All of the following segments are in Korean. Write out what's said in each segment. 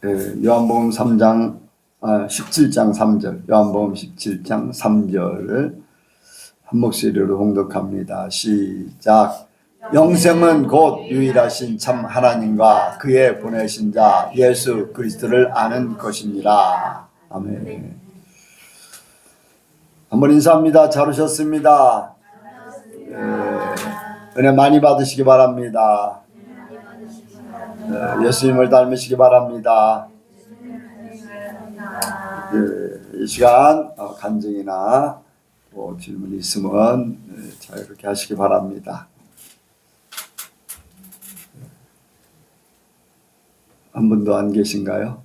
요한복음 3장 17장 3절, 요한복음 17장 3절을 한 목소리로 봉독합니다. 시작. 영생은 곧 유일하신 참 하나님과 그의 보내신 자 예수 그리스도를 아는 것입니다. 아멘. 한번 인사합니다. 잘 오셨습니다. 은혜 많이 받으시기 바랍니다. 예수님을 닮으시기 바랍니다. 이 시간 간증이나 질문이 있으면 자유롭게 하시기 바랍니다. 한 분도 안 계신가요?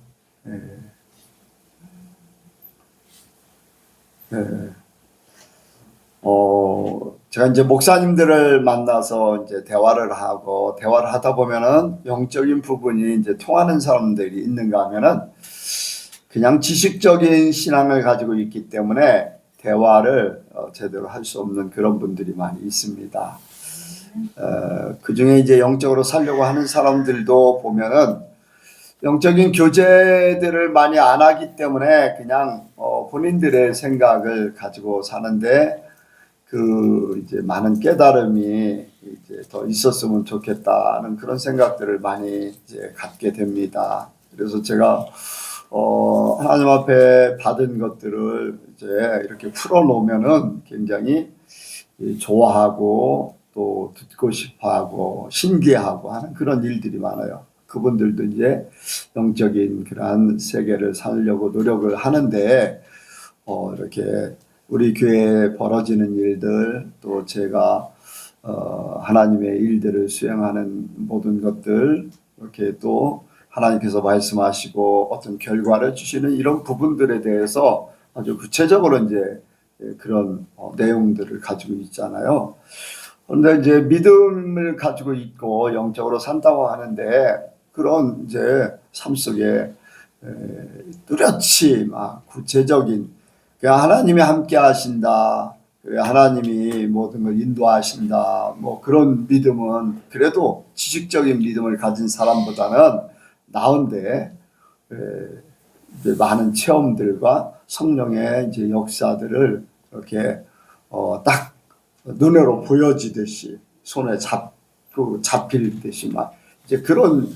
제가 이제 목사님들을 만나서 이제 대화를 하다 보면은 영적인 부분이 이제 통하는 사람들이 있는가 하면은 그냥 지식적인 신앙을 가지고 있기 때문에 대화를 제대로 할 수 없는 그런 분들이 많이 있습니다. 그 중에 이제 영적으로 살려고 하는 사람들도 보면은 영적인 교제들을 많이 안 하기 때문에 그냥 본인들의 생각을 가지고 사는데 이제 많은 깨달음이 이제 더 있었으면 좋겠다는 그런 생각들을 많이 이제 갖게 됩니다. 그래서 제가 하나님 앞에 받은 것들을 이제 이렇게 풀어놓으면은 굉장히 좋아하고 또 듣고 싶어하고 신기하고 하는 그런 일들이 많아요. 그분들도 이제 영적인 그러한 세계를 살려고 노력을 하는데 이렇게 우리 교회에 벌어지는 일들 또 제가 하나님의 일들을 수행하는 모든 것들 이렇게 또 하나님께서 말씀하시고 어떤 결과를 주시는 이런 부분들에 대해서 아주 구체적으로 이제 그런 내용들을 가지고 있잖아요. 그런데 이제 믿음을 가지고 있고 영적으로 산다고 하는데 그런 이제 삶 속에 뚜렷이 막 구체적인 하나님이 함께 하신다. 하나님이 모든 걸 인도하신다. 뭐 그런 믿음은 그래도 지식적인 믿음을 가진 사람보다는 나은데 이제 많은 체험들과 성령의 이제 역사들을 이렇게 딱 눈으로 보여지듯이 손에 잡힐 듯이 막 이제 그런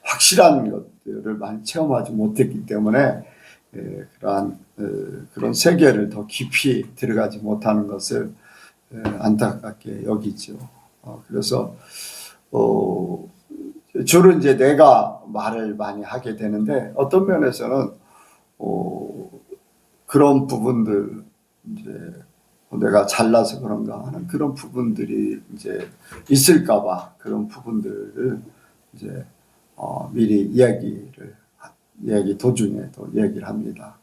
확실한 것들을 많이 체험하지 못했기 때문에 그러한 그런 세계를 더 깊이 들어가지 못하는 것을 안타깝게 여기죠. 그래서 주로 이제 내가 말을 많이 하게 되는데 어떤 면에서는 그런 부분들 이제 내가 잘나서 그런가 하는 그런 부분들이 이제 있을까봐 그런 부분들을 이제 미리 이야기 도중에 또 얘기를 합니다.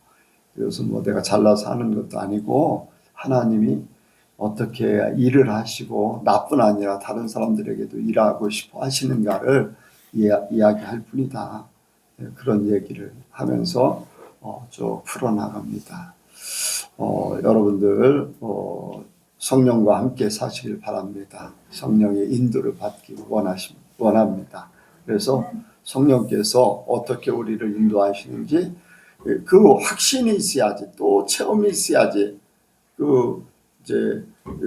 그래서 뭐 내가 잘나서 하는 것도 아니고 하나님이 어떻게 일을 하시고 나뿐 아니라 다른 사람들에게도 일하고 싶어 하시는가를 이야기할 뿐이다. 그런 얘기를 하면서 쭉 풀어나갑니다. 여러분들 성령과 함께 사시길 바랍니다. 성령의 인도를 받기 원합니다. 그래서 성령께서 어떻게 우리를 인도하시는지 그 확신이 있어야지 또 체험이 있어야지 이제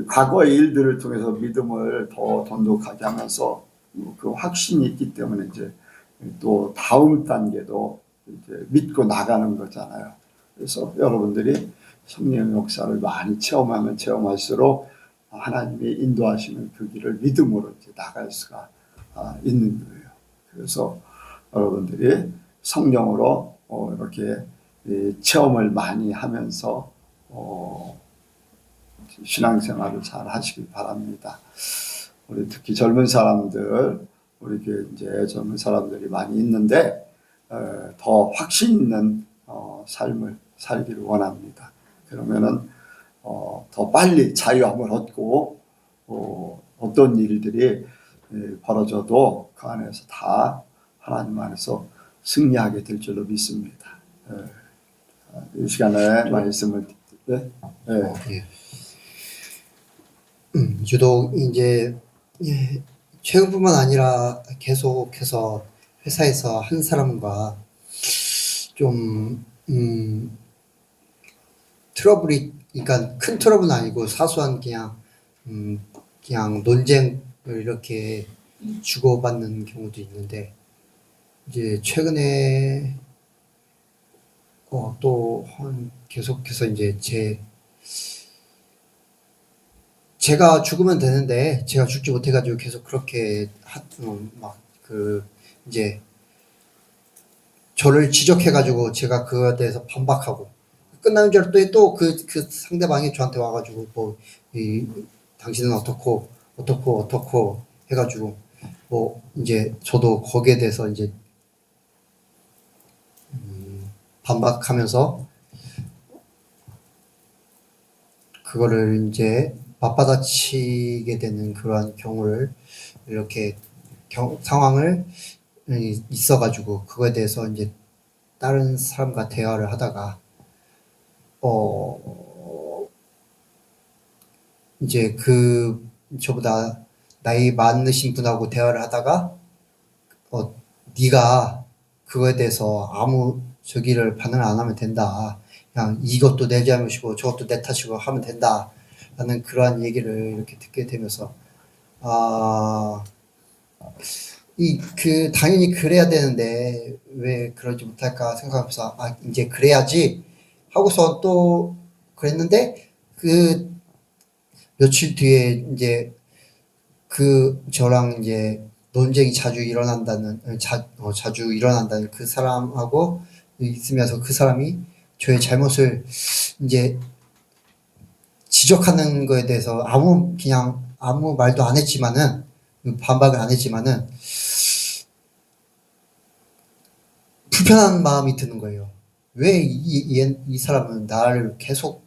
과거의 일들을 통해서 믿음을 더 돈독하게 하면서 그 확신이 있기 때문에 이제 또 다음 단계도 이제 믿고 나가는 거잖아요. 그래서 여러분들이 성령의 역사를 많이 체험하면 체험할수록 하나님이 인도하시는 그 길을 믿음으로 이제 나갈 수가 있는 거예요. 그래서 여러분들이 성령으로 이렇게 체험을 많이 하면서 신앙생활을 잘 하시길 바랍니다. 우리 특히 젊은 사람들, 우리 교회 이제 젊은 사람들이 많이 있는데 더 확신 있는 삶을 살기를 원합니다. 그러면은 더 빨리 자유함을 얻고 어떤 일들이 벌어져도 그 안에서 다 하나님 안에서 승리하게 될 줄로 믿습니다. 이 시간에 말씀을 네? 유독 이제 최근뿐만 아니라 계속해서 회사에서 한 사람과 좀 트러블이, 그러니까 큰 트러블은 아니고 사소한 그냥 논쟁을 이렇게 주고받는 경우도 있는데, 이제 최근에 또 계속해서 이제 제가 죽으면 되는데 제가 죽지 못해가지고 계속 그렇게 이제 저를 지적해가지고 제가 그거에 대해서 반박하고, 끝나는 줄 알았더니 또 그 상대방이 저한테 와가지고 당신은 어떻고 해가지고 이제 저도 거기에 대해서 이제 반박하면서 그거를 이제 맞받아치게 되는 그러한 경우를 이렇게 상황을 있어가지고, 그거에 대해서 이제 다른 사람과 대화를 하다가 이제 저보다 나이 많으신 분하고 대화를 하다가 네가 그거에 대해서 아무 저기를 반응을 안 하면 된다. 그냥 이것도 내 잘못이고 저것도 내 탓이고 하면 된다. 라는 그러한 얘기를 이렇게 듣게 되면서, 당연히 그래야 되는데 왜 그러지 못할까 생각하면서, 이제 그래야지 하고서 또 그랬는데, 며칠 뒤에 이제 저랑 이제 논쟁이 자주 일어난다는 그 사람하고 있으면서, 그 사람이 저의 잘못을 이제 지적하는 거에 대해서 그냥 아무 말도 안 했지만은, 반박을 안 했지만은 불편한 마음이 드는 거예요. 왜 이 사람은 나를 계속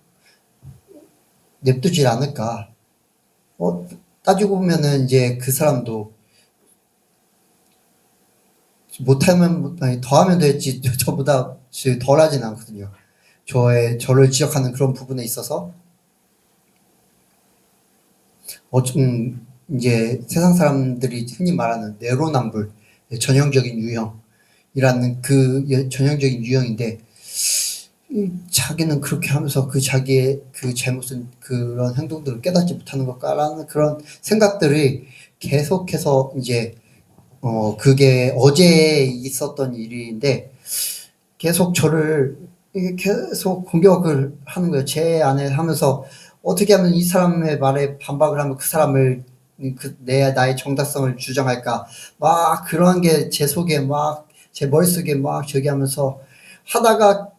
냅두질 않을까? 따지고 보면은 이제 그 사람도 못하면, 아니, 더하면 됐지 저보다 덜 하진 않거든요. 저를 지적하는 그런 부분에 있어서 이제 세상 사람들이 흔히 말하는 내로남불, 전형적인 유형이라는 전형적인 유형인데, 자기는 그렇게 하면서 자기의 잘못은 그런 행동들을 깨닫지 못하는 걸까라는 그런 생각들이 계속해서 이제 그게 어제 있었던 일인데, 계속 저를 계속 공격을 하는 거예요. 제 안에 하면서 어떻게 하면 이 사람의 말에 반박을 하면 그 사람을 나의 정답성을 주장할까, 막 그런 게 제 속에 제 머릿속에 저기 하면서 하다가,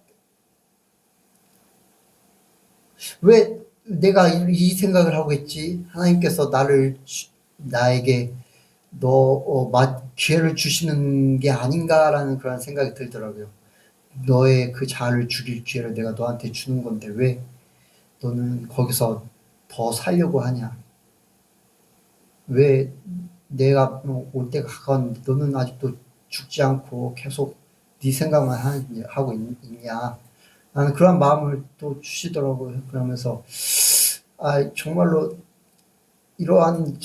왜 내가 이 생각을 하고 있지? 하나님께서 나에게 기회를 주시는 게 아닌가라는 그런 생각이 들더라고요. 너의 그 자아를 죽일 기회를 내가 너한테 주는 건데 왜 너는 거기서 더 살려고 하냐? 왜 내가 올 때가 가까웠는데 너는 아직도 죽지 않고 계속 네 생각만 하고 있냐? 나는 그런 마음을 또 주시더라고요. 그러면서 정말로 이러한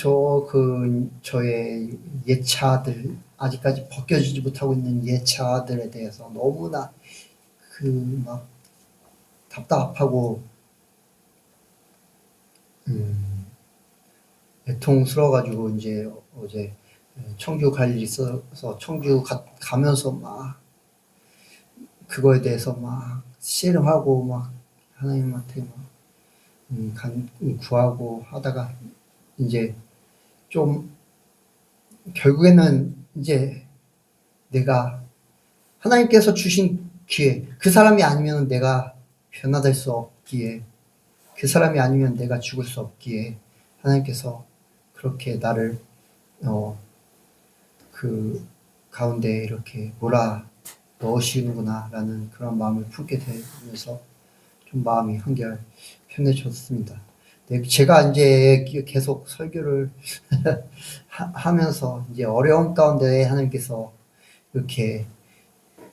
저의 예차들, 아직까지 벗겨지지 못하고 있는 예차들에 대해서 너무나 막 답답하고 애통스러워가지고, 이제 어제 청주 갈 일이 있어서 청주 가면서 막 그거에 대해서 막 씨름하고 막 하나님한테 막 구하고 하다가, 이제 좀 결국에는 이제 내가 하나님께서 주신 기회, 그 사람이 아니면 내가 변화될 수 없기에, 그 사람이 아니면 내가 죽을 수 없기에 하나님께서 그렇게 나를 그 가운데 이렇게 몰아 넣으시는구나 라는 그런 마음을 품게 되면서 좀 마음이 한결 편해졌습니다. 네, 제가 이제 계속 설교를 하면서 이제 어려움 가운데 하나님께서 이렇게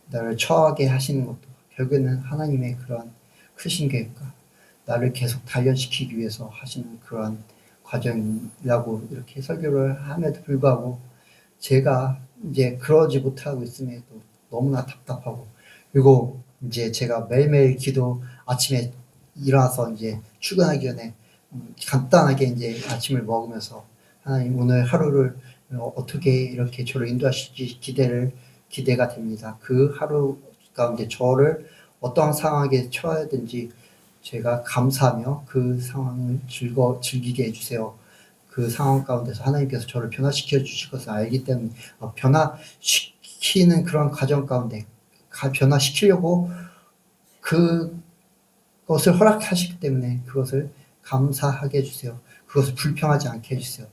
나를 처하게 하시는 것도 결국에는 하나님의 그런 크신 계획과 나를 계속 단련시키기 위해서 하시는 그런 과정이라고 이렇게 설교를 함에도 불구하고, 제가 이제 그러지 못하고 있음에도 너무나 답답하고, 그리고 이제 제가 매일매일 기도 아침에 일어나서 이제 출근하기 전에 간단하게 이제 아침을 먹으면서 하나님 오늘 하루를 어떻게 이렇게 저를 인도하실지 기대가 됩니다. 그 하루 가운데 저를 어떠한 상황에 처해든지 제가 감사하며 그 상황을 즐기게 해주세요. 그 상황 가운데서 하나님께서 저를 변화시켜 주실 것을 알기 때문에 변화시키는 그런 과정 가운데 변화시키려고 그것을 허락하시기 때문에 그것을 감사하게 해주세요. 그것을 불평하지 않게 해주세요.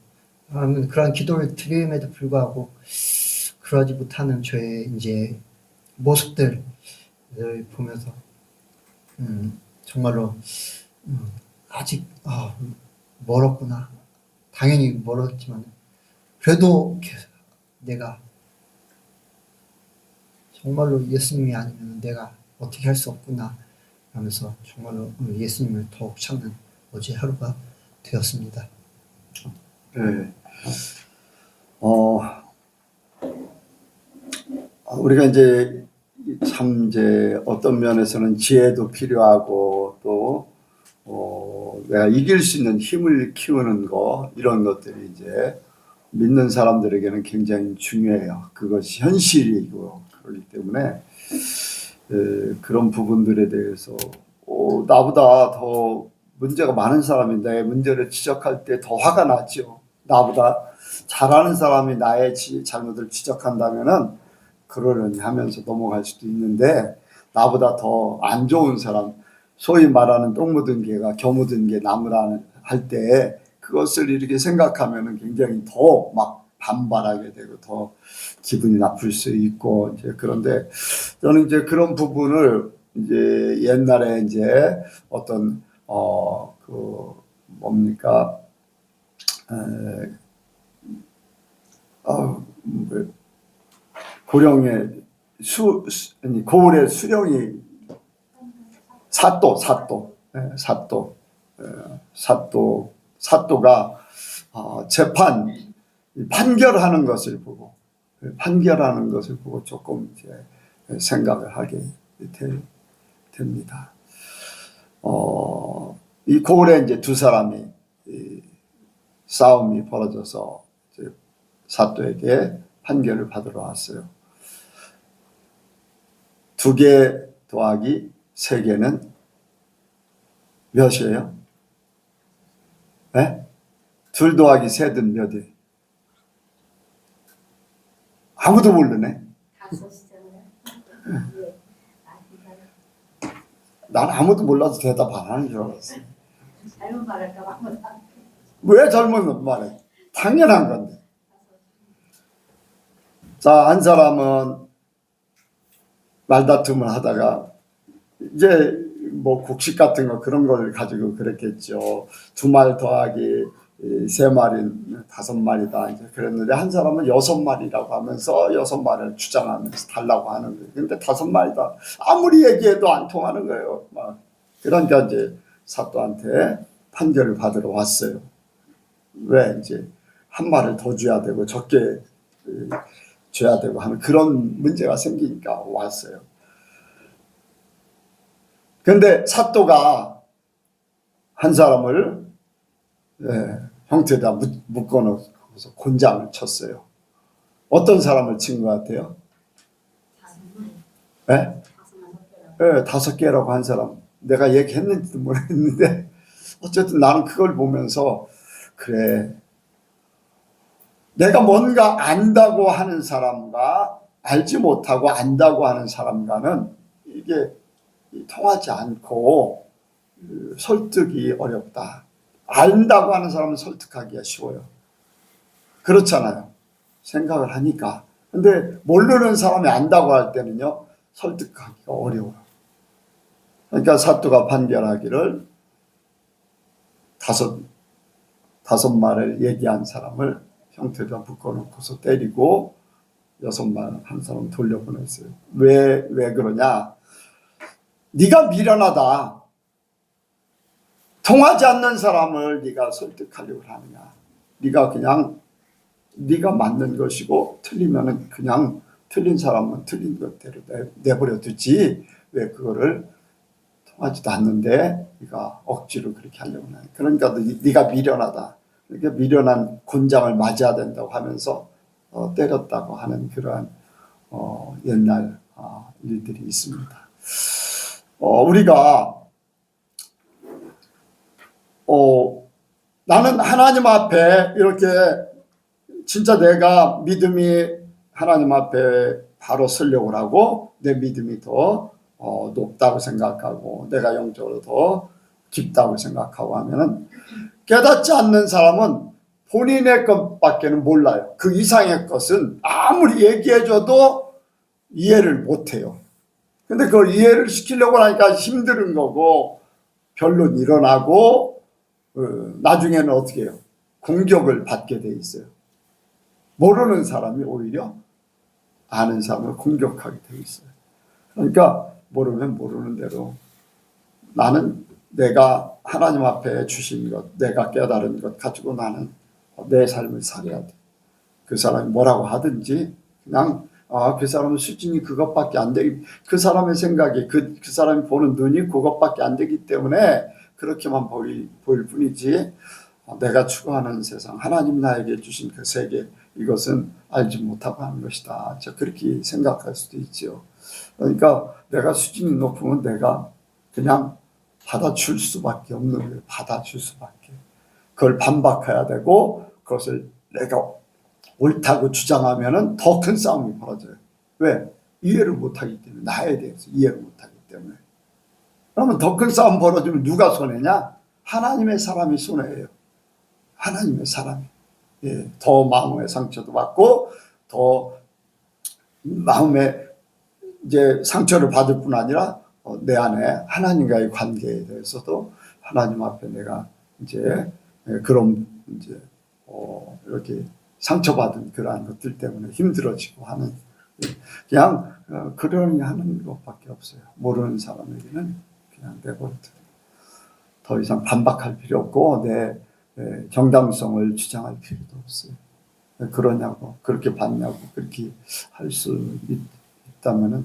그런 기도를 드림에도 불구하고 그러지 못하는 저의 이제 모습들을 보면서 정말로 아직 멀었구나. 당연히 멀었지만 그래도 내가 정말로 예수님이 아니면 내가 어떻게 할 수 없구나 하면서 정말로 예수님을 더욱 찾는 어제 하루가 되었습니다. 네. 우리가 이제 참 이제 어떤 면에서는 지혜도 필요하고 또 내가 이길 수 있는 힘을 키우는 거 이런 것들이 이제 믿는 사람들에게는 굉장히 중요해요. 그것이 현실이고 그렇기 때문에 그런 부분들에 대해서 나보다 더 문제가 많은 사람이 내 문제를 지적할 때 더 화가 나죠. 나보다 잘하는 사람이 나의 잘못을 지적한다면은 그러려니 하면서 넘어갈 수도 있는데 나보다 더 안 좋은 사람, 소위 말하는 똥 묻은 개가 겨 묻은 개 나무라 할 때 그것을 이렇게 생각하면은 굉장히 더 막 반발하게 되고 더 기분이 나쁠 수 있고 이제 그런데 저는 이제 그런 부분을 이제 옛날에 이제 어떤 그 뭡니까 고령의 아니 고을의 수령이 사또가 판결하는 것을 보고 조금 이제 생각을 하게 됩니다. 이 고을에 이제 두 사람이 싸움이 벌어져서 이제 사또에게 판결을 받으러 왔어요. 2개 더하기 3개는 몇이에요? 네? 2 더하기 3는 몇이에요? 아무도 모르네. 난 아무도 몰라서 대답 안 하는 줄 알았어. 잘못 말할까 봐. 왜 잘못 말해? 당연한 건데. 자, 한 사람은 말다툼을 하다가 이제 뭐 곡식 같은 거 그런 걸 가지고 그랬겠죠. 2말 더하기 3마리 5마리다 이제 그랬는데 한 사람은 6마리라고 하면서 6마리를 주장하면서 달라고 하는 거예요. 근데 5마리다. 아무리 얘기해도 안 통하는 거예요. 막 그러니까 이제 사또한테 판결을 받으러 왔어요. 왜 이제 한 말을 더 줘야 되고 적게 줘야 되고 하는 그런 문제가 생기니까 왔어요. 근데 사또가 한 사람을 형태에다 묶어놓고서 곤장을 쳤어요. 어떤 사람을 친 것 같아요? 네? 5개라고 한 사람. 내가 얘기했는지도 모르겠는데 어쨌든 나는 그걸 보면서 그래, 내가 뭔가 안다고 하는 사람과 알지 못하고 안다고 하는 사람과는 이게 통하지 않고 설득이 어렵다. 안다고 하는 사람은 설득하기가 쉬워요. 그렇잖아요. 생각을 하니까. 근데 모르는 사람이 안다고 할 때는요, 설득하기가 어려워요. 그러니까 사또가 판결하기를 5말을 얘기한 사람을 형태에다 묶어놓고서 때리고 6말 한 사람 돌려보냈어요. 왜 그러냐? 네가 미련하다. 통하지 않는 사람을 네가 설득하려고 하느냐? 네가 그냥 네가 맞는 것이고 틀리면은 그냥 틀린 사람은 틀린 것대로 내버려 두지 왜 그거를 통하지도 않는데 네가 억지로 그렇게 하려고 하냐. 그러니까 네가 미련하다. 그러니까 미련한 곤장을 맞아야 된다고 하면서 때렸다고 하는 그러한 옛날 일들이 있습니다. 우리가 나는 하나님 앞에 이렇게 진짜 내가 믿음이 하나님 앞에 바로 서려고 하고 내 믿음이 더 높다고 생각하고 내가 영적으로 더 깊다고 생각하고 하면은 깨닫지 않는 사람은 본인의 것밖에는 몰라요. 그 이상의 것은 아무리 얘기해줘도 이해를 못해요. 근데 그걸 이해를 시키려고 하니까 힘든 거고 결론 일어나고 나중에는 어떻게 해요? 공격을 받게 돼 있어요. 모르는 사람이 오히려 아는 사람을 공격하게 돼 있어요. 그러니까 모르면 모르는 대로 나는 내가 하나님 앞에 주신 것, 내가 깨달은 것 가지고 나는 내 삶을 살아야 돼. 그 사람이 뭐라고 하든지 그냥 그 사람은 수준이 그것밖에 안 되기, 그 사람의 생각이 그 사람이 보는 눈이 그것밖에 안 되기 때문에 그렇게만 보일 뿐이지 내가 추구하는 세상, 하나님 나에게 주신 그 세계, 이것은 알지 못하고 하는 것이다. 그렇게 생각할 수도 있죠. 그러니까 내가 수준이 높으면 내가 그냥 받아줄 수밖에 없는 거예요. 받아줄 수밖에. 그걸 반박해야 되고 그것을 내가 옳다고 주장하면은 더 큰 싸움이 벌어져요. 왜? 이해를 못하기 때문에. 나에 대해서 이해를 못하기 때문에. 그러면 더 큰 싸움 벌어지면 누가 손해냐? 하나님의 사람이 손해예요. 하나님의 사람이. 예, 더 마음의 상처도 받고 더 마음에 이제 상처를 받을 뿐 아니라 내 안에 하나님과의 관계에 대해서도 하나님 앞에 내가 이제 그런 이제 이렇게 상처받은 그러한 것들 때문에 힘들어지고 하는 그냥 그러니 하는 것밖에 없어요. 모르는 사람에게는 그냥 내버려 더 이상 반박할 필요 없고 내 정당성을 주장할 필요도 없어요. 그러냐고 그렇게 봤냐고 그렇게 할 수 있다면은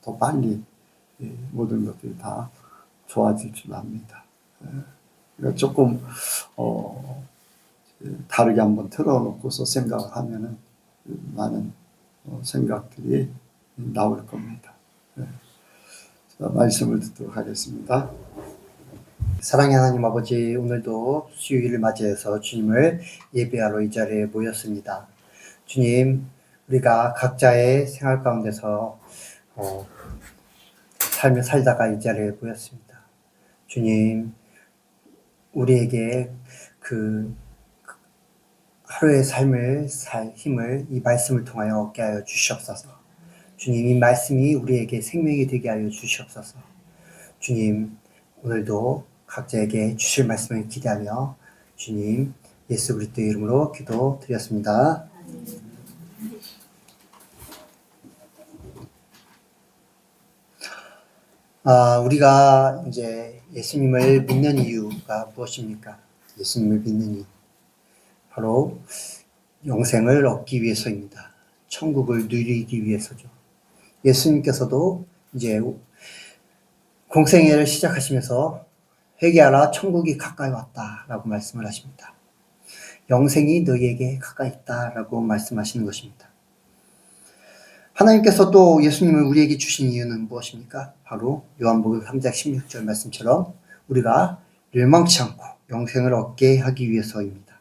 더 빨리 모든 것들이 다 좋아질 줄 압니다. 그러니까 조금 다르게 한번 틀어놓고서 생각을 하면은 많은 생각들이 나올 겁니다. 자, 말씀을 듣도록 하겠습니다. 사랑의 하나님 아버지, 오늘도 수요일을 맞이해서 주님을 예배하러 이 자리에 모였습니다. 주님, 우리가 각자의 생활 가운데서 삶을 살다가 이 자리에 모였습니다. 주님, 우리에게 그 하루의 삶을 살 힘을 이 말씀을 통하여 얻게 하여 주시옵소서. 주님, 이 말씀이 우리에게 생명이 되게 하여 주시옵소서. 주님, 오늘도 각자에게 주실 말씀을 기대하며 주님 예수 그리스도의 이름으로 기도드렸습니다. 우리가 이제 예수님을 믿는 이유가 무엇입니까? 예수님을 믿는 이유. 바로 영생을 얻기 위해서입니다. 천국을 누리기 위해서죠. 예수님께서도 이제 공생애를 시작하시면서 회개하라, 천국이 가까이 왔다라고 말씀을 하십니다. 영생이 너희에게 가까이 있다라고 말씀하시는 것입니다. 하나님께서 또 예수님을 우리에게 주신 이유는 무엇입니까? 바로 요한복음 3장 16절 말씀처럼 우리가 멸망치 않고 영생을 얻게 하기 위해서입니다.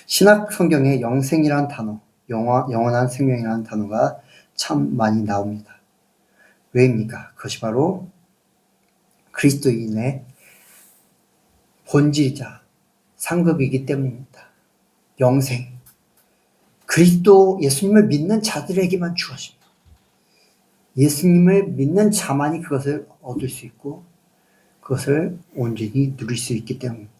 신약 성경에 영생이라는 단어, 영원한 생명이라는 단어가 참 많이 나옵니다. 왜입니까? 그것이 바로 그리스도인의 본질이자 상급이기 때문입니다. 영생. 그리스도 예수님을 믿는 자들에게만 주어집니다. 예수님을 믿는 자만이 그것을 얻을 수 있고 그것을 온전히 누릴 수 있기 때문입니다.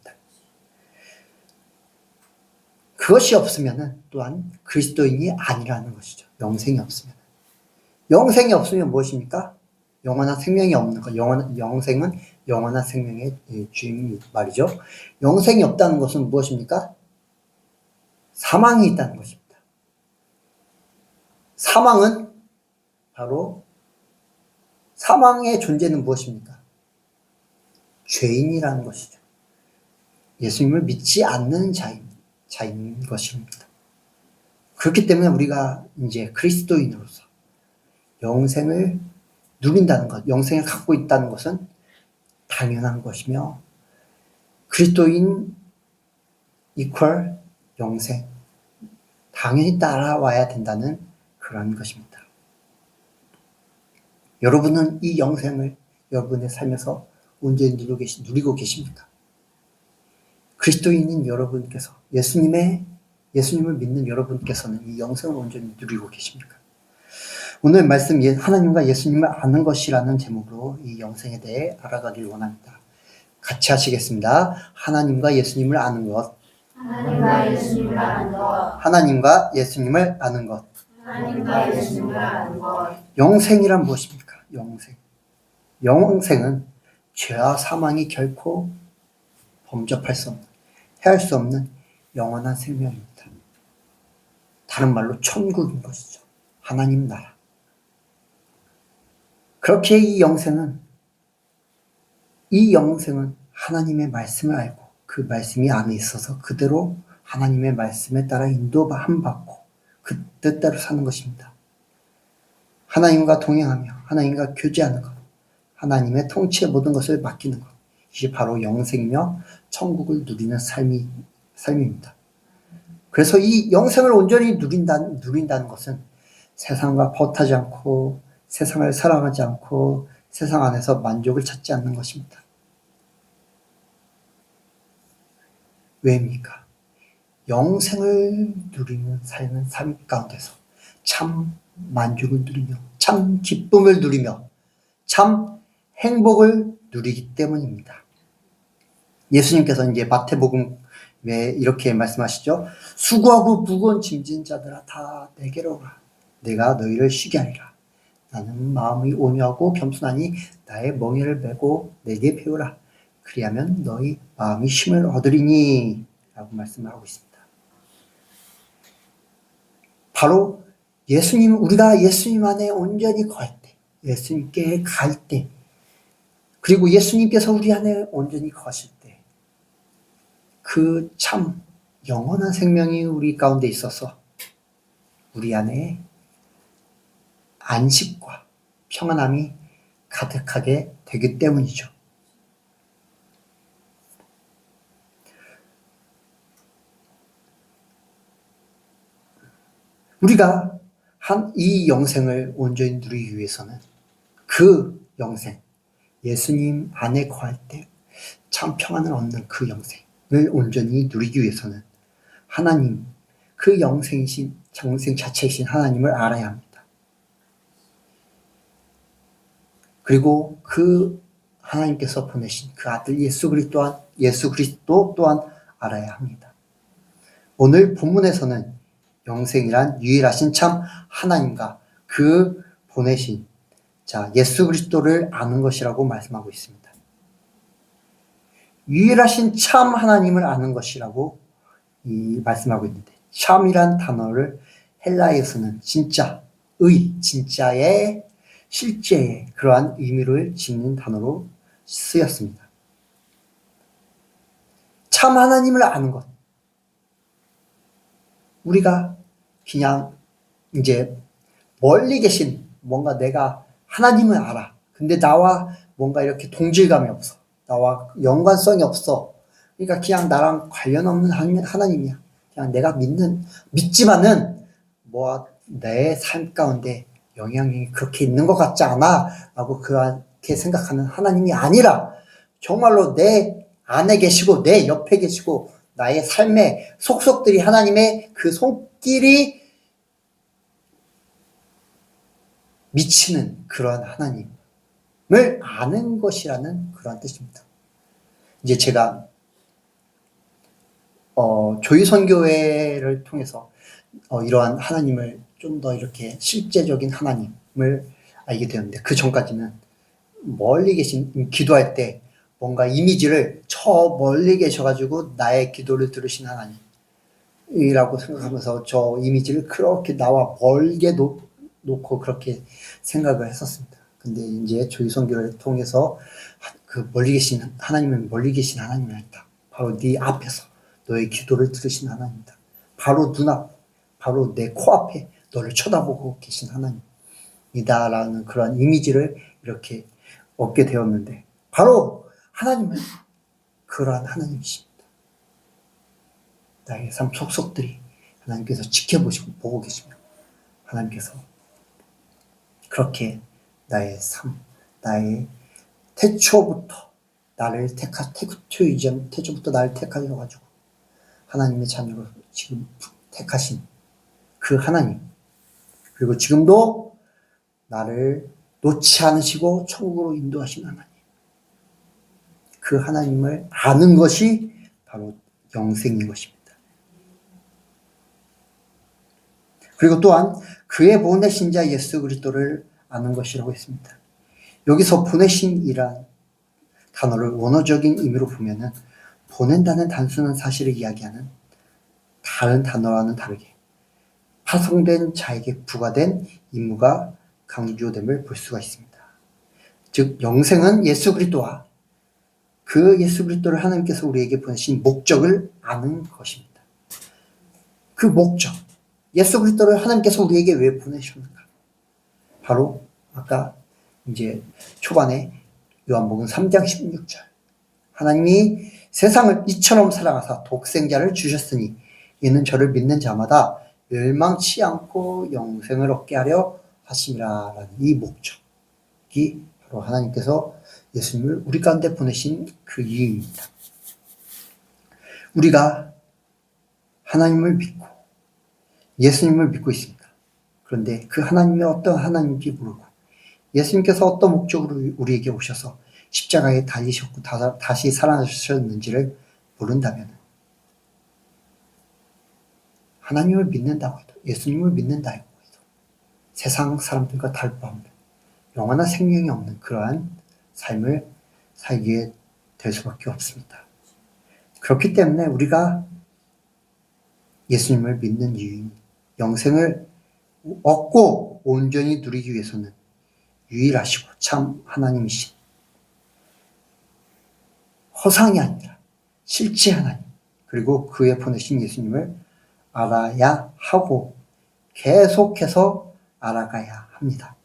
그것이 없으면 또한 그리스도인이 아니라는 것이죠. 영생이 없으면. 영생이 없으면 무엇입니까? 영원한 생명이 없는 것. 영생은 영원한 생명의 주인 말이죠. 영생이 없다는 것은 무엇입니까? 사망이 있다는 것입니다. 사망은 바로 사망의 존재는 무엇입니까? 죄인이라는 것이죠. 예수님을 믿지 않는 자인 것입니다. 그렇기 때문에 우리가 이제 그리스도인으로서 영생을 누린다는 것, 영생을 갖고 있다는 것은 당연한 것이며 그리스도인 이퀄 영생, 당연히 따라와야 된다는 그런 것입니다. 여러분은 이 영생을 여러분의 삶에서 온전히 누리고 계십니까? 그리스도인인 여러분께서 예수님을 믿는 여러분께서는 이 영생을 온전히 누리고 계십니까? 오늘 말씀 하나님과 예수님을 아는 것이라는 제목으로 이 영생에 대해 알아가길 원합니다. 같이 하시겠습니다. 하나님과 예수님을 아는 것. 하나님과 예수님을 아는 것. 하나님과 예수님을 아는 것. 하나님과 예수님을 아는 것. 영생이란 무엇입니까? 영생은 죄와 사망이 결코 범접할 수 없는, 해할 수 없는 영원한 생명입니다. 다른 말로 천국인 것이죠. 하나님 나라. 그렇게 이 영생은 하나님의 말씀을 알고 그 말씀이 안에 있어서 그대로 하나님의 말씀에 따라 인도함 받고 그 뜻대로 사는 것입니다. 하나님과 동행하며 하나님과 교제하는 것, 하나님의 통치의 모든 것을 맡기는 것, 이것이 바로 영생이며 천국을 누리는 삶입니다. 그래서 이 영생을 온전히 누린다는 것은 세상과 벗하지 않고 세상을 사랑하지 않고 세상 안에서 만족을 찾지 않는 것입니다. 왜입니까? 영생을 누리는 삶 가운데서 참 만족을 누리며 참 기쁨을 누리며 참 행복을 누리기 때문입니다. 예수님께서 이제 마태복음에 이렇게 말씀하시죠. 수고하고 무거운 짐진 자들아 다 내게로 오라. 내가 너희를 쉬게 하리라. 나는 마음이 온유하고 겸손하니 나의 멍에를 메고 내게 배우라. 그리하면 너희 마음이 쉼을 얻으리니 라고 말씀을 하고 있습니다. 바로 우리가 예수님 안에 온전히 거할 때, 예수님께 갈 때, 그리고 예수님께서 우리 안에 온전히 거하실 때, 그 참 영원한 생명이 우리 가운데 있어서 우리 안에 안식과 평안함이 가득하게 되기 때문이죠. 우리가 이 영생을 온전히 누리기 위해서는 그 영생, 예수님 안에 거할 때 참 평안을 얻는 그 영생을 온전히 누리기 위해서는 하나님, 그 영생 자체이신 하나님을 알아야 합니다. 그리고 그 하나님께서 보내신 그 아들 예수 그리스도 또한 알아야 합니다. 오늘 본문에서는 영생이란 유일하신 참 하나님과 그 보내신 예수 그리스도를 아는 것이라고 말씀하고 있습니다. 유일하신 참 하나님을 아는 것이라고 말씀하고 있는데, 참이란 단어를 헬라에서는 진짜의 실제의 그러한 의미를 짓는 단어로 쓰였습니다. 참 하나님을 아는 것. 우리가 그냥 이제 멀리 계신 뭔가 내가 하나님을 알아. 근데 나와 뭔가 이렇게 동질감이 없어. 나와 연관성이 없어. 그러니까 그냥 나랑 관련 없는 하나님이야. 그냥 내가 믿지만은 내 삶 가운데 영향이 그렇게 있는 것 같지 않아. 라고 그렇게 생각하는 하나님이 아니라 정말로 내 안에 계시고 내 옆에 계시고 나의 삶의 속속들이 하나님의 그 손길이 미치는 그러한 하나님을 아는 것이라는 그러한 뜻입니다. 이제 제가 조희선교회를 통해서 이러한 하나님을 좀 더 이렇게 실제적인 하나님을 알게 되었는데, 그 전까지는 멀리 계신 기도할 때 뭔가 이미지를 저 멀리 계셔가지고 나의 기도를 들으신 하나님, 이라고 생각하면서 저 이미지를 그렇게 나와 멀게 놓고 그렇게 생각을 했었습니다. 근데 이제 조기선교를 통해서 그 멀리 계신 하나님은 멀리 계신 하나님이 아니다. 바로 네 앞에서 너의 기도를 들으신 하나님이다. 바로 눈앞, 바로 내 코앞에 너를 쳐다보고 계신 하나님이다라는 그런 이미지를 이렇게 얻게 되었는데 바로 하나님은 그러한 하나님이십니다. 나의 삶 속속들이 하나님께서 지켜보시고 보고 계시며 하나님께서 그렇게 나의 삶, 나의 태초부터 나를 태초부터 나를 택하셔가지고 하나님의 자녀로 지금 택하신 그 하나님, 그리고 지금도 나를 놓지 않으시고 천국으로 인도하신 하나님, 그 하나님을 아는 것이 바로 영생인 것입니다. 그리고 또한 그의 보내신 자 예수 그리스도를 아는 것이라고 했습니다. 여기서 보내신이란 단어를 원어적인 의미로 보면은 보낸다는 단순한 사실을 이야기하는 다른 단어와는 다르게 파송된 자에게 부과된 임무가 강조됨을 볼 수가 있습니다. 즉 영생은 예수 그리스도와 그 예수 그리스도를 하나님께서 우리에게 보내신 목적을 아는 것입니다. 그 목적, 예수 그리스도를 하나님께서 우리에게 왜 보내셨는가? 바로 아까 이제 초반에 요한복음 3장 16절 하나님이 세상을 이처럼 사랑하사 독생자를 주셨으니 이는 저를 믿는 자마다 멸망치 않고 영생을 얻게 하려 하심이라라는 이 목적이 바로 하나님께서 예수님을 우리 가운데 보내신 그 이유입니다. 우리가 하나님을 믿고 예수님을 믿고 있습니다. 그런데 그 하나님이 어떤 하나님인지 모르고 예수님께서 어떤 목적으로 우리에게 오셔서 십자가에 달리셨고 다시 살아나셨는지를 모른다면 하나님을 믿는다고 해도 예수님을 믿는다고 해도 세상 사람들과 다를 바 없는 영원한 생명이 없는 그러한 삶을 살게 될 수밖에 없습니다. 그렇기 때문에 우리가 예수님을 믿는 이유인 영생을 얻고 온전히 누리기 위해서는 유일하시고 참 하나님이신 허상이 아니라 실제 하나님 그리고 그에 보내신 예수님을 알아야 하고 계속해서 알아가야 합니다.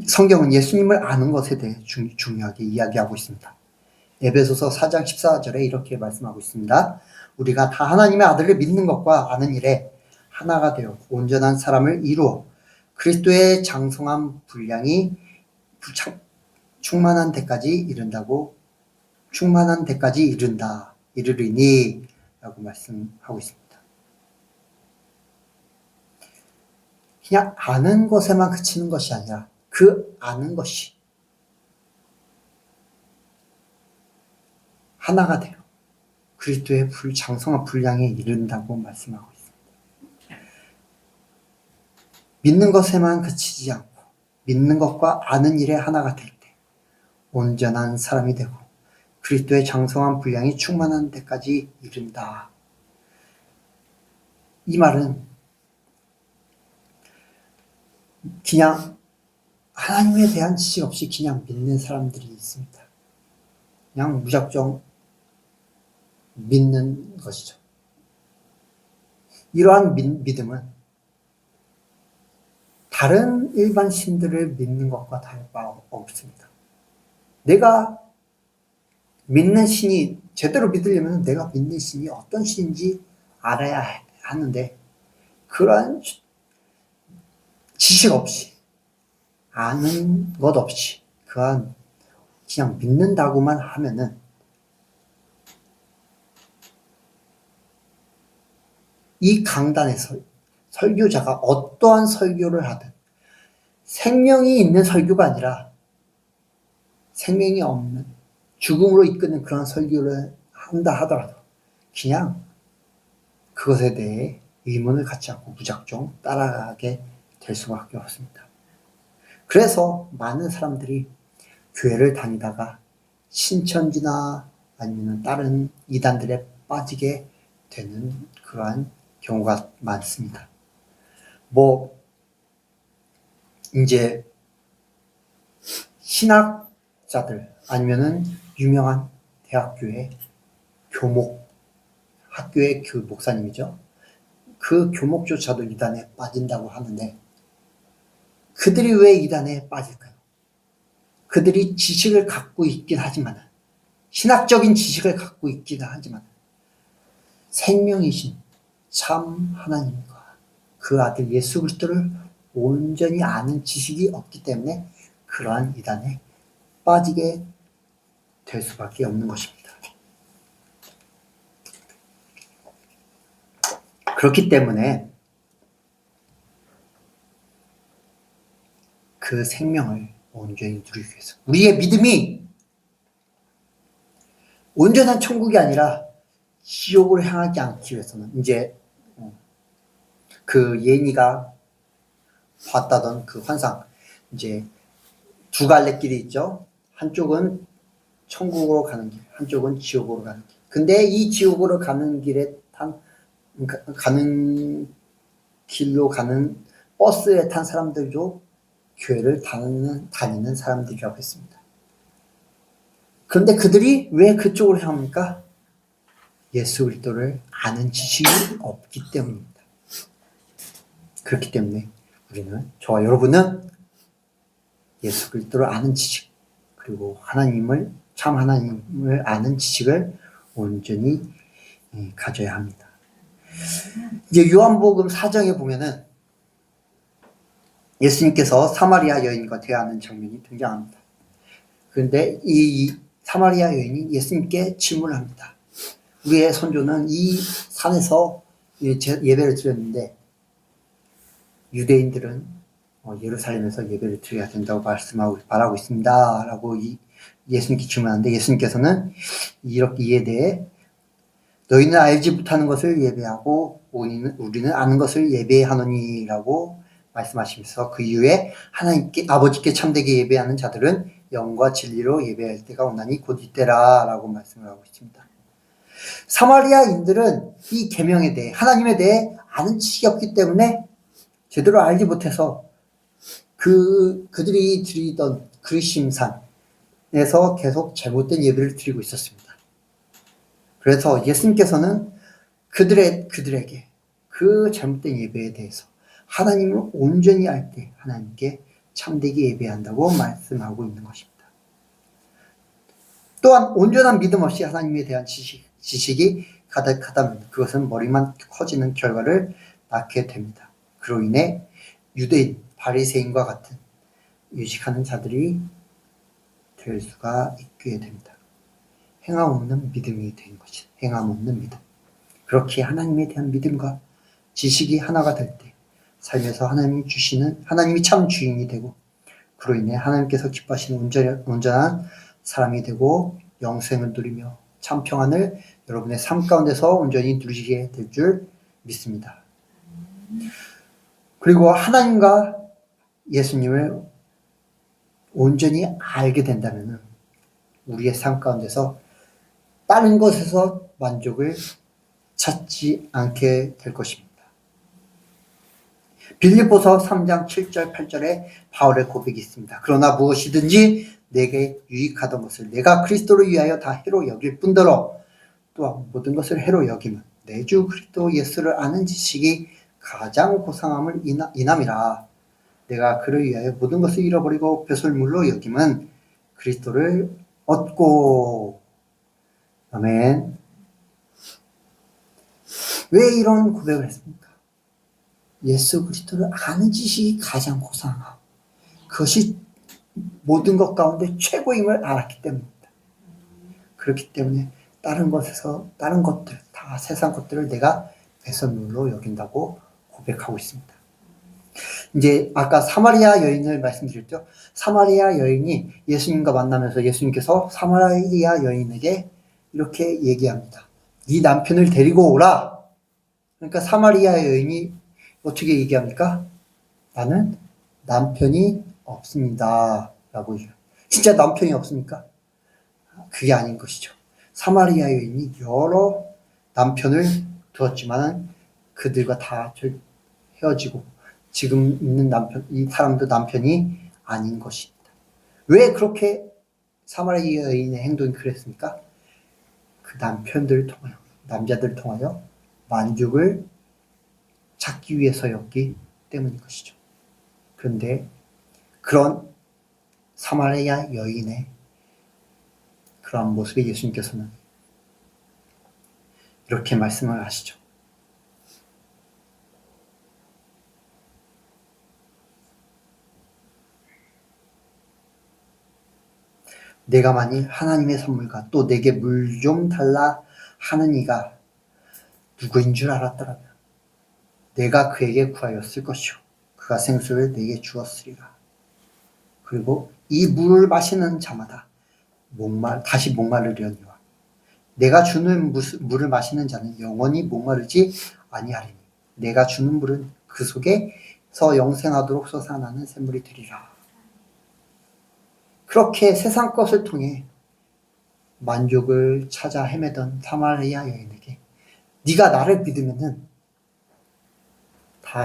성경은 예수님을 아는 것에 대해 중요하게 이야기하고 있습니다. 에베소서 4장 14절에 이렇게 말씀하고 있습니다. 우리가 다 하나님의 아들을 믿는 것과 아는 일에 하나가 되어 온전한 사람을 이루어 그리스도의 장성한 분량이 충만한 데까지 이르리니 라고 말씀하고 있습니다. 그냥 아는 것에만 그치는 것이 아니라 그 아는 것이 하나가 되어 그리스도의 장성한 분량에 이른다고 말씀하고 있습니다. 믿는 것에만 그치지 않고 믿는 것과 아는 일에 하나가 될 때 온전한 사람이 되고 그리스도의 장성한 분량이 충만한 데까지 이른다. 이 말은 그냥 하나님에 대한 지식 없이 그냥 믿는 사람들이 있습니다. 그냥 무작정 믿는 것이죠. 이러한 믿음은 다른 일반 신들을 믿는 것과 다를 바 없습니다. 내가 믿는 신이 제대로 믿으려면 내가 믿는 신이 어떤 신인지 알아야 하는데 그러한 지식 없이 아는 것 없이 그냥 믿는다고만 하면은 이 강단에서 설교자가 어떠한 설교를 하든 생명이 있는 설교가 아니라 생명이 없는 죽음으로 이끄는 그런 설교를 한다 하더라도 그냥 그것에 대해 의문을 갖지 않고 무작정 따라가게 될 수밖에 없습니다. 그래서 많은 사람들이 교회를 다니다가 신천지나 아니면 다른 이단들의 빠지게 되는 그러한 경우가 많습니다. 뭐 이제 신학자들 아니면은 유명한 대학교의 교목, 학교의 그 목사님이죠. 그 교목조차도 이단에 빠진다고 하는데 그들이 왜 이단에 빠질까요? 그들이 지식을 갖고 있긴 하지만 신학적인 지식을 갖고 있긴 하지만 생명이신 참 하나님과 그 아들 예수 그리스도를 온전히 아는 지식이 없기 때문에 그러한 이단에 빠지게 될 수밖에 없는 것입니다. 그렇기 때문에 그 생명을 온전히 누리기 위해서 우리의 믿음이 온전한 천국이 아니라 지옥을 향하지 않기 위해서는 이제 그 예니가 봤다던 그 환상 이제 두 갈래 길이 있죠. 한쪽은 천국으로 가는 길, 한쪽은 지옥으로 가는 길. 근데 이 지옥으로 가는 길에 가는 길로 가는 버스에 탄 사람들도 교회를 다니는 사람들이라고 했습니다. 그런데 그들이 왜 그쪽으로 향합니까? 예수 그리스도를 아는 지식이 없기 때문입니다. 그렇기 때문에 우리는, 저와 여러분은 예수 그리스도를 아는 지식, 그리고 참 하나님을 아는 지식을 온전히 가져야 합니다. 이제 요한복음 4장에 보면은 예수님께서 사마리아 여인과 대화하는 장면이 등장합니다. 그런데 이 사마리아 여인이 예수님께 질문을 합니다. 우리의 선조는 이 산에서 예배를 드렸는데 유대인들은 예루살렘에서 예배를 드려야 된다고 말하고 있습니다. 라고 예수님께 질문하는데 예수님께서는 이에 대해 너희는 알지 못하는 것을 예배하고 우리는 아는 것을 예배하노니 라고 말씀하시면서 그 이후에 아버지께 참되게 예배하는 자들은 영과 진리로 예배할 때가 오나니 곧 이때라 라고 말씀을 하고 있습니다. 사마리아인들은 이 계명에 대해, 하나님에 대해 아는 지식이 없기 때문에 제대로 알지 못해서 그들이 드리던 그리심산에서 계속 잘못된 예배를 드리고 있었습니다. 그래서 예수님께서는 그들에게 그 잘못된 예배에 대해서 하나님을 온전히 알 때 하나님께 참되게 예배한다고 말씀하고 있는 것입니다. 또한 온전한 믿음 없이 하나님에 대한 지식이 가득하다면 그것은 머리만 커지는 결과를 낳게 됩니다. 그로 인해 유대인, 바리새인과 같은 유식하는 자들이 될 수가 있게 됩니다. 행함 없는 믿음이 되는 것이죠. 행함 없는 믿음. 그렇게 하나님에 대한 믿음과 지식이 하나가 될 때 삶에서 하나님이 참 주인이 되고 그로 인해 하나님께서 기뻐하시는 온전한 사람이 되고 영생을 누리며 참 평안을 여러분의 삶 가운데서 온전히 누리시게 될 줄 믿습니다. 그리고 하나님과 예수님을 온전히 알게 된다면 우리의 삶 가운데서 다른 것에서 만족을 찾지 않게 될 것입니다. 빌립보서 3장 7절 8절에 바울의 고백이 있습니다. 그러나 무엇이든지 내게 유익하던 것을 내가 그리스도를 위하여 다 해로 여길 뿐더러 또한 모든 것을 해로 여김은 내 주 그리스도 예수를 아는 지식이 가장 고상함을 인함이라. 내가 그를 위하여 모든 것을 잃어버리고 배설물로 여김은 그리스도를 얻고. 아멘. 왜 이런 고백을 했습니까? 예수 그리스도를 아는 지식이 가장 고상하고 그것이 모든 것 가운데 최고임을 알았기 때문입니다. 그렇기 때문에 다른 것들, 다 세상 것들을 내가 배설물로 여긴다고 고백하고 있습니다. 이제 아까 사마리아 여인을 말씀드렸죠. 사마리아 여인이 예수님과 만나면서 예수님께서 사마리아 여인에게 이렇게 얘기합니다. 네 남편을 데리고 오라. 그러니까 사마리아 여인이 어떻게 얘기합니까? 나는 남편이 없습니다. 라고 얘기해요. 진짜 남편이 없습니까? 그게 아닌 것이죠. 사마리아 여인이 여러 남편을 두었지만 그들과 다 헤어지고 지금 있는 이 사람도 남편이 아닌 것입니다. 왜 그렇게 사마리아 여인의 행동이 그랬습니까? 그 남편들을 통하여, 남자들을 통하여 만족을 찾기 위해서였기 때문인 것이죠. 그런데 그런 사마리아 여인의 그러한 모습에 예수님께서는 이렇게 말씀을 하시죠. 내가 만일 하나님의 선물과 또 내게 물 좀 달라 하는 이가 누구인 줄 알았더라면 내가 그에게 구하였을 것이요 그가 생수를 내게 주었으리라. 그리고 이 물을 마시는 자마다 다시 목마르려니와 내가 주는 물을 마시는 자는 영원히 목마르지 아니하리니 내가 주는 물은 그 속에서 영생하도록 솟아나는 샘물이 되리라. 그렇게 세상 것을 통해 만족을 찾아 헤매던 사마리아 여인에게 네가 나를 믿으면은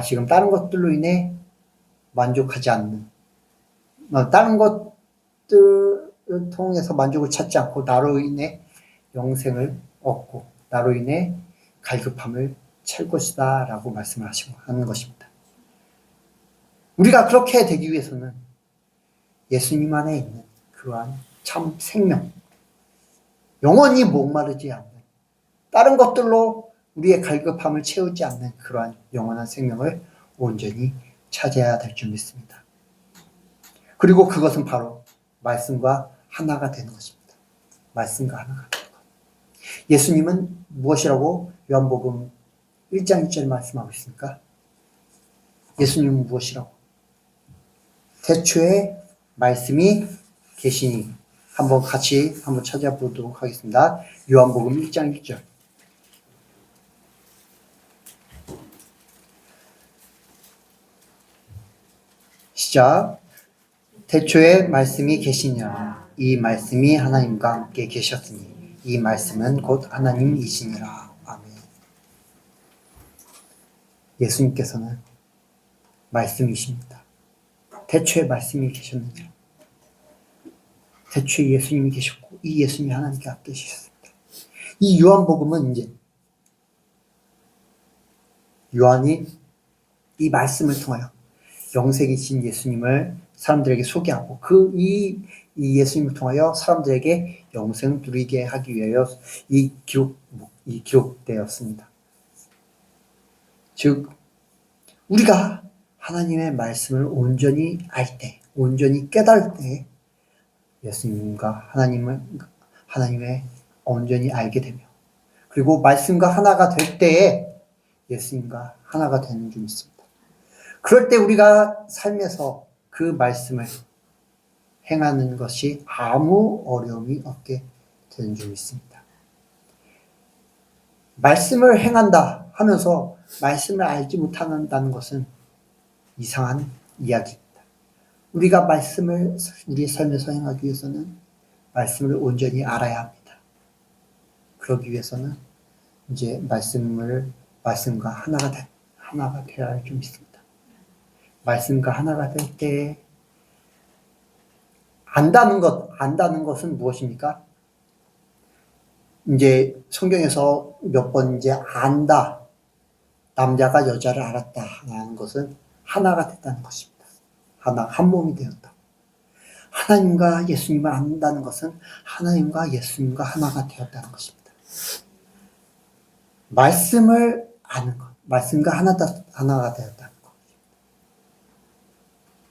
지금 다른 것들로 인해 만족하지 않는, 다른 것들을 통해서 만족을 찾지 않고 나로 인해 영생을 얻고 나로 인해 갈급함을 찰 것이다 라고 말씀을 하는 것입니다. 우리가 그렇게 되기 위해서는 예수님 안에 있는 그러한 참 생명, 영원히 목마르지 않는, 다른 것들로 우리의 갈급함을 채우지 않는 그러한 영원한 생명을 온전히 찾아야 될 줄 믿습니다. 그리고 그것은 바로 말씀과 하나가 되는 것입니다. 말씀과 하나가 되는 것. 예수님은 무엇이라고 요한복음 1장 1절 말씀하고 있습니까? 예수님은 무엇이라고? 태초에 말씀이 계시니 같이 한번 찾아보도록 하겠습니다. 요한복음 1장 1절. 시작. 태초에 말씀이 계시니라. 이 말씀이 하나님과 함께 계셨으니 이 말씀은 곧 하나님이시니라. 아멘. 예수님께서는 말씀이십니다. 태초에 말씀이 계셨느니라. 태초에 예수님이 계셨고 이 예수님이 하나님과 함께 계셨습니다. 이 요한복음은 이제 요한이 이 말씀을 통하여 영생이신 예수님을 사람들에게 소개하고 이 예수님을 통하여 사람들에게 영생을 누리게 하기 위하여 기록되었습니다. 즉 우리가 하나님의 말씀을 온전히 알 때, 온전히 깨달을 때 예수님과 하나님의 온전히 알게 되며 그리고 말씀과 하나가 될 때에 예수님과 하나가 되는 줄 믿습니다. 그럴 때 우리가 삶에서 그 말씀을 행하는 것이 아무 어려움이 없게 되는 줄 믿습니다. 말씀을 행한다 하면서 말씀을 알지 못한다는 것은 이상한 이야기입니다. 우리가 말씀을 우리의 삶에서 행하기 위해서는 말씀을 온전히 알아야 합니다. 그러기 위해서는 이제 말씀과 하나가 되어야 할 줄 믿습니다. 말씀과 하나가 될 때 안다는 것은 무엇입니까? 이제 성경에서 몇 번 이제 안다, 남자가 여자를 알았다라는 것은 하나가 됐다는 것입니다. 한 몸이 되었다. 하나님과 예수님을 안다는 것은 하나님과 예수님과 하나가 되었다는 것입니다. 말씀을 아는 것, 말씀과 하나가 되었다는 것.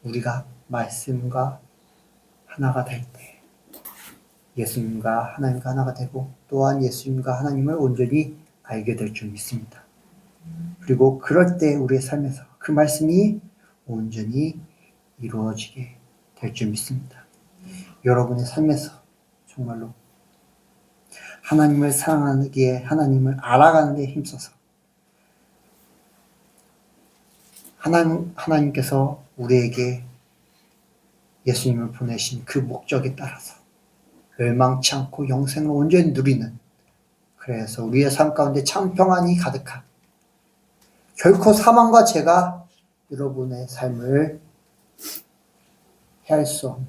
우리가 말씀과 하나가 될 때 예수님과 하나님과 하나가 되고 또한 예수님과 하나님을 온전히 알게 될 줄 믿습니다. 그리고 그럴 때 우리의 삶에서 그 말씀이 온전히 이루어지게 될 줄 믿습니다. 여러분의 삶에서 정말로 하나님을 사랑하기에 하나님을 알아가는 데 힘써서 하나님께서 우리에게 예수님을 보내신 그 목적에 따라서 멸망치 않고 영생을 온전히 누리는 그래서 우리의 삶 가운데 참 평안이 가득한, 결코 사망과 죄가 여러분의 삶을 해할 수 없는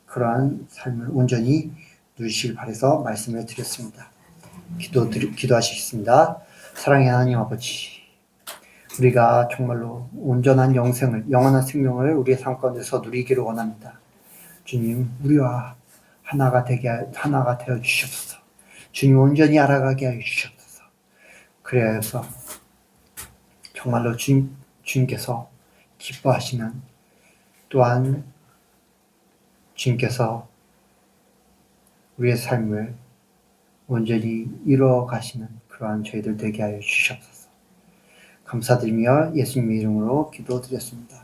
그러한 삶을 온전히 누리시길 바라서 말씀을 드렸습니다. 기도하시겠습니다. 사랑의 하나님 아버지, 우리가 정말로 온전한 영원한 생명을 우리의 삶 가운데서 누리기를 원합니다. 주님, 우리와 하나가 되어 주시옵소서. 주님 온전히 알아가게 하여 주시옵소서. 그래야 해서 정말로 주님께서 기뻐하시는, 또한 주님께서 우리의 삶을 온전히 이루어가시는 그러한 저희들 되게 하여 주시옵소서. 감사드리며 예수님의 이름으로 기도드렸습니다.